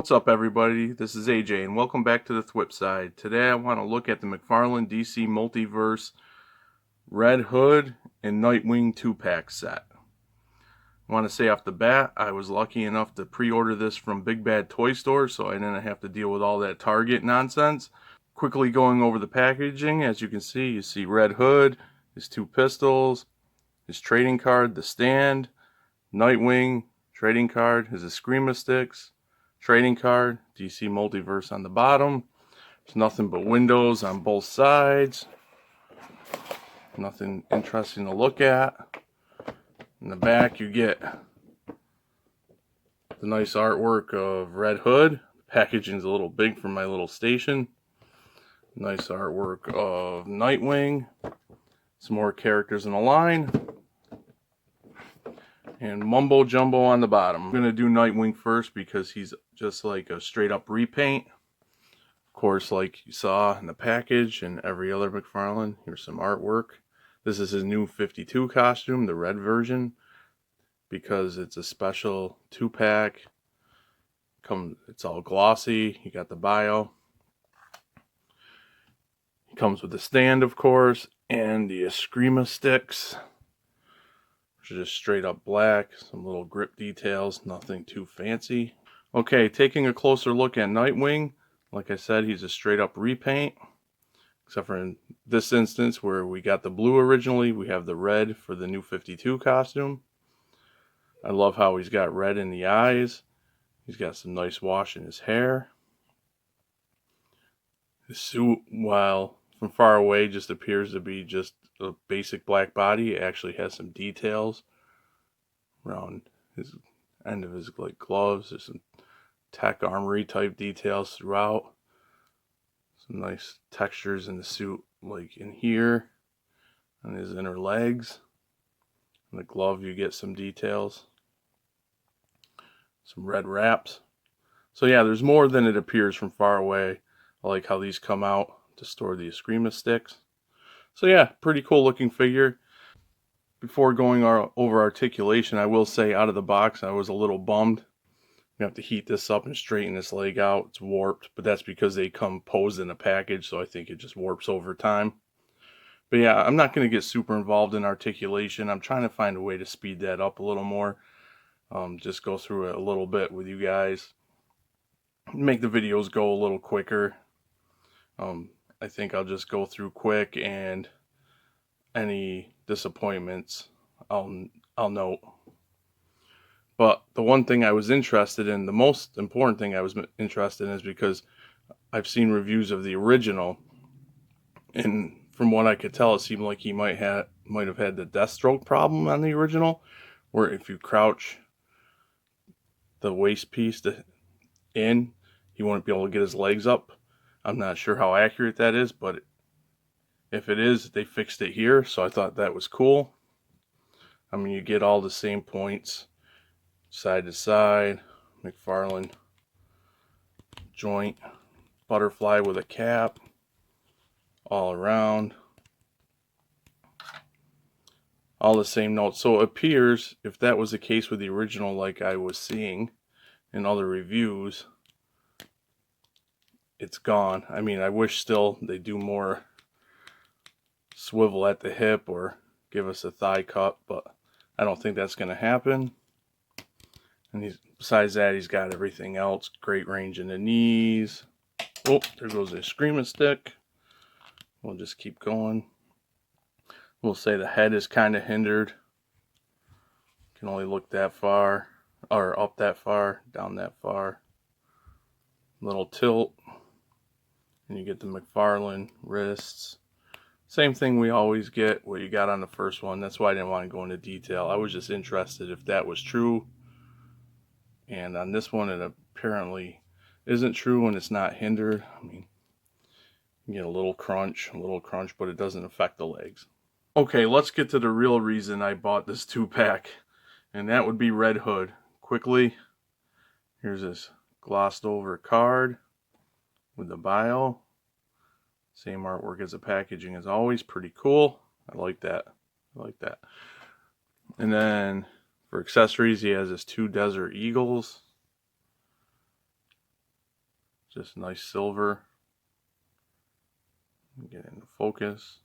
What's up, everybody? This is AJ, and welcome back to the Thwip Side. Today I want to look at the McFarlane DC Multiverse Red Hood and Nightwing 2-pack set. I want to say off the bat, I was lucky enough to pre-order this from Big Bad Toy Store, so I didn't have to deal with all that Target nonsense. Quickly going over the packaging, as you can see, you see Red Hood, his two pistols, his trading card, the stand, Nightwing, trading card, his Eskrima sticks, trading card, DC Multiverse on the bottom. There's nothing but windows on both sides. Nothing interesting to look at. In the back you get the nice artwork of Red Hood. The packaging's a little big for my little station. Nice artwork of Nightwing. Some more characters in a line. And mumbo jumbo on the bottom. I'm going to do Nightwing first because he's just like a straight up repaint. Of course, like you saw in the package and every other McFarlane, here's some artwork. This is his new 52 costume, the red version, because it's a special 2-pack. It's all glossy. You got the bio. It comes with the stand, of course, and the Eskrima sticks. Just straight up black, some little grip details, nothing too fancy. Okay, taking a closer look at Nightwing, like I said, he's a straight up repaint, except for in this instance where we got the blue originally, we have the red for the new 52 costume. I love how he's got red in the eyes. He's got some nice wash in his hair. His suit, while from far away just appears to be just a basic black body, it actually has some details around his end of his like gloves. There's some tech armory type details throughout. Some nice textures in the suit, like in here on his inner legs. In the glove you get some details. Some red wraps. So yeah, there's more than it appears from far away. I like how these come out to store the Eskrima sticks. So yeah, pretty cool looking figure. Before going over articulation, I will say out of the box I was a little bummed. You have to heat this up and straighten this leg out. It's warped, but that's because they come posed in a package, so I think it just warps over time. But yeah, I'm not going to get super involved in articulation. I'm trying to find a way to speed that up a little more. Just go through it a little bit with you guys. Make the videos go a little quicker. I think I'll just go through quick, and any disappointments I'll note. But the one thing I was interested in, the most important thing I was interested in, is because I've seen reviews of the original, and from what I could tell, it seemed like he might have had the Deathstroke problem on the original, where if you crouch the waist piece in, he wouldn't be able to get his legs up. I'm not sure how accurate that is, but if it is, they fixed it here, so I thought that was cool. I mean, you get all the same points, side to side, McFarlane joint, butterfly with a cap, all around. All the same notes. So it appears, if that was the case with the original like I was seeing in other reviews, it's gone. I mean, I wish still they do more swivel at the hip or give us a thigh cut, but I don't think that's going to happen. And besides that, he's got everything else. Great range in the knees. Oh, there goes the Eskrima stick. We'll just keep going. We'll say the head is kind of hindered. Can only look that far, or up that far, down that far. Little tilt. And you get the McFarlane wrists. Same thing we always get, what you got on the first one. That's why I didn't want to go into detail. I was just interested if that was true. And on this one, it apparently isn't true and it's not hindered. I mean, you get a little crunch, but it doesn't affect the legs. Okay, let's get to the real reason I bought this 2-pack. And that would be Red Hood. Quickly, here's this glossed over card with the bio. Same artwork as the packaging as always. Pretty cool. I like that. And then for accessories, he has his 2 Desert Eagles. Just nice silver. Get into focus.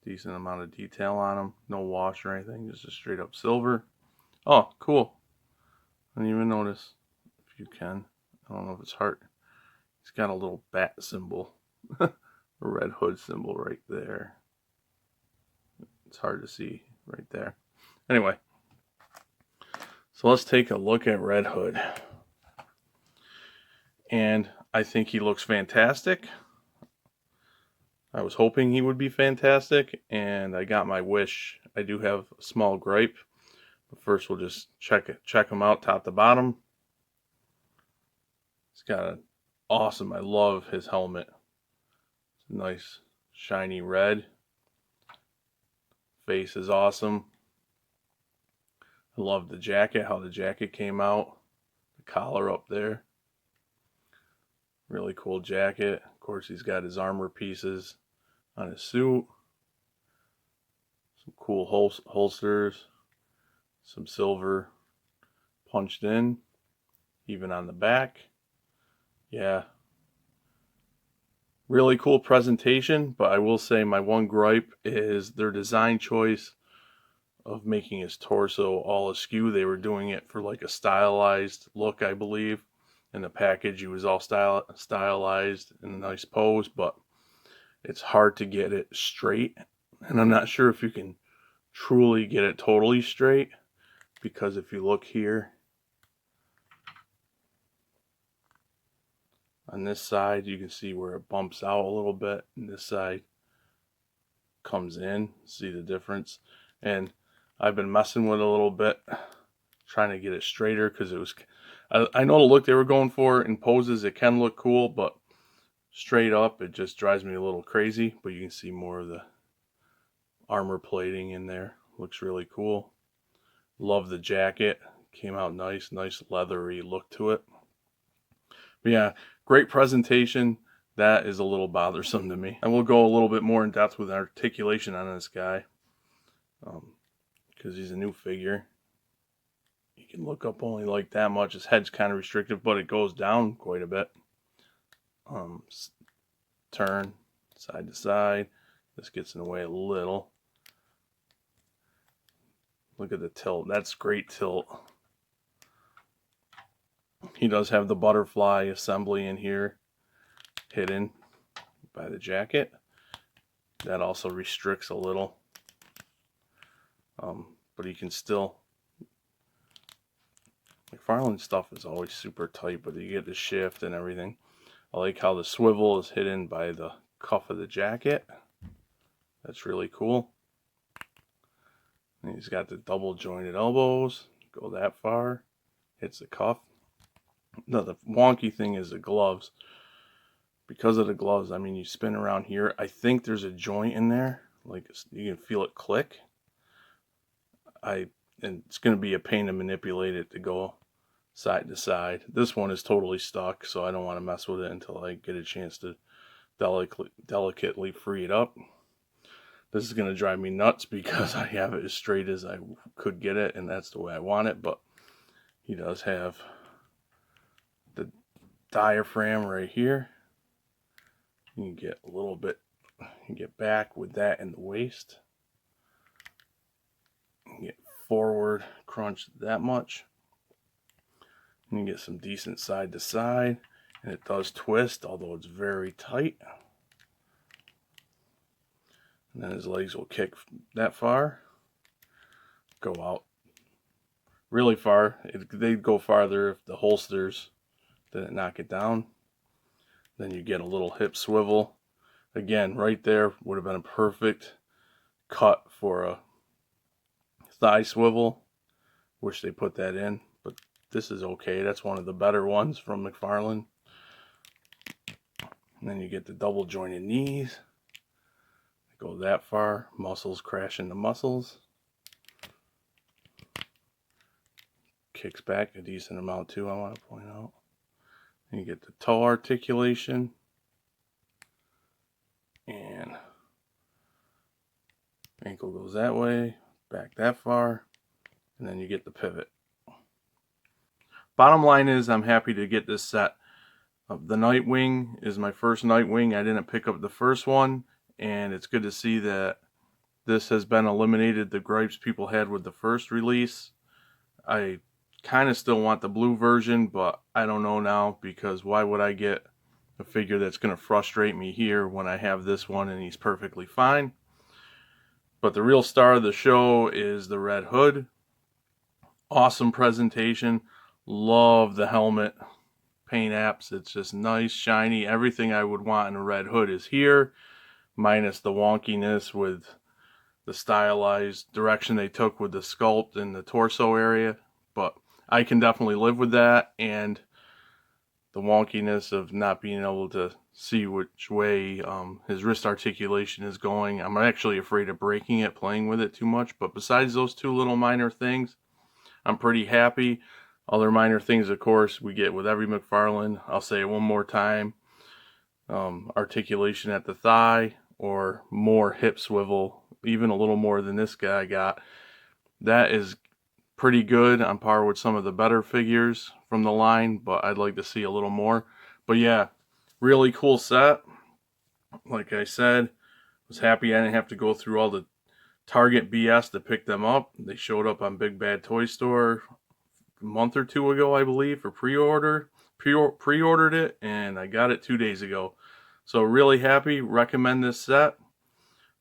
Decent amount of detail on them. No wash or anything. Just a straight up silver. Oh, cool. I didn't even notice. If you can. I don't know if it's heart. It's got a little bat symbol. A Red Hood symbol right there. It's hard to see right there. Anyway. So let's take a look at Red Hood. And I think he looks fantastic. I was hoping he would be fantastic, and I got my wish. I do have a small gripe, but first we'll just check him out top to bottom. He's got an awesome, I love his helmet. It's a nice shiny red. Face is awesome. I love the jacket, how the jacket came out. The collar up there. Really cool jacket. Of course, he's got his armor pieces on his suit. Some cool holsters. Some silver punched in. Even on the back. Yeah. Really cool presentation, but I will say my one gripe is their design choice of making his torso all askew. They were doing it for like a stylized look, I believe. In the package, he was all stylized in a nice pose, but it's hard to get it straight. And I'm not sure if you can truly get it totally straight, because if you look here, on this side, you can see where it bumps out a little bit, and this side comes in. See the difference? And I've been messing with it a little bit, trying to get it straighter, because it was, I know the look they were going for in poses, it can look cool, but straight up, it just drives me a little crazy. But you can see more of the armor plating in there. Looks really cool. Love the jacket. Came out nice leathery look to it. But yeah, great presentation. That is a little bothersome to me. And we'll go a little bit more in depth with articulation on this guy, because he's a new figure. You can look up only like that much. His head's kind of restrictive, but it goes down quite a bit. Turn side to side. This gets in the way a little. Look at the tilt. That's great tilt. He does have the butterfly assembly in here, hidden by the jacket. That also restricts a little. But he can still... McFarlane stuff is always super tight, but you get the shift and everything. I like how the swivel is hidden by the cuff of the jacket. That's really cool. And he's got the double jointed elbows. Go that far. Hits the cuff. No, the wonky thing is the gloves. Because of the gloves, I mean, you spin around here. I think there's a joint in there. Like, you can feel it click. And it's going to be a pain to manipulate it to go side to side. This one is totally stuck, so I don't want to mess with it until I get a chance to delicately free it up. This is going to drive me nuts because I have it as straight as I could get it, and that's the way I want it. But he does have the diaphragm right here. You can get a little bit, you can get back with that in the waist. You can get forward crunched that much. You can get some decent side to side, and it does twist, although it's very tight. And then his legs will kick that far, go out really far. They'd go farther if the holsters didn't knock it down. Then you get a little hip swivel. Again, right there would have been a perfect cut for a thigh swivel. Wish they put that in, but this is okay. That's one of the better ones from McFarlane. And then you get the double jointed knees. Go that far, muscles crash into muscles. Kicks back a decent amount too, I want to point out. And you get the toe articulation. And ankle goes that way, back that far, and then you get the pivot. Bottom line is, I'm happy to get this set. The Nightwing is my first Nightwing. I didn't pick up the first one, and it's good to see that this has been eliminated, the gripes people had with the first release. I kind of still want the blue version, but I don't know now, because why would I get a figure that's going to frustrate me here when I have this one and he's perfectly fine? But the real star of the show is the Red Hood. Awesome presentation. Love the helmet paint apps. It's just nice, shiny. Everything I would want in a Red Hood is here, minus the wonkiness with the stylized direction they took with the sculpt in the torso area. But I can definitely live with that, and the wonkiness of not being able to see which way his wrist articulation is going. I'm actually afraid of breaking it playing with it too much, but besides those two little minor things, I'm pretty happy. Other minor things, of course, we get with every McFarlane. I'll say it one more time. Articulation at the thigh, or more hip swivel, even a little more than this guy got. That is pretty good, on par with some of the better figures from the line, but I'd like to see a little more. But yeah, really cool set. Like I said, was happy I didn't have to go through all the Target BS to pick them up. They showed up on Big Bad Toy Store a month or two ago, I believe, for pre-order. Pre-ordered it, and I got it 2 days ago. So really happy. Recommend this set.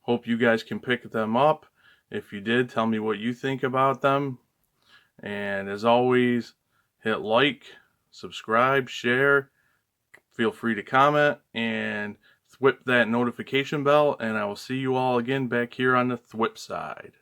Hope you guys can pick them up. If you did, tell me what you think about them. And as always, hit like, subscribe, share. Feel free to comment and whip that notification bell. And I will see you all again back here on the Thwip side.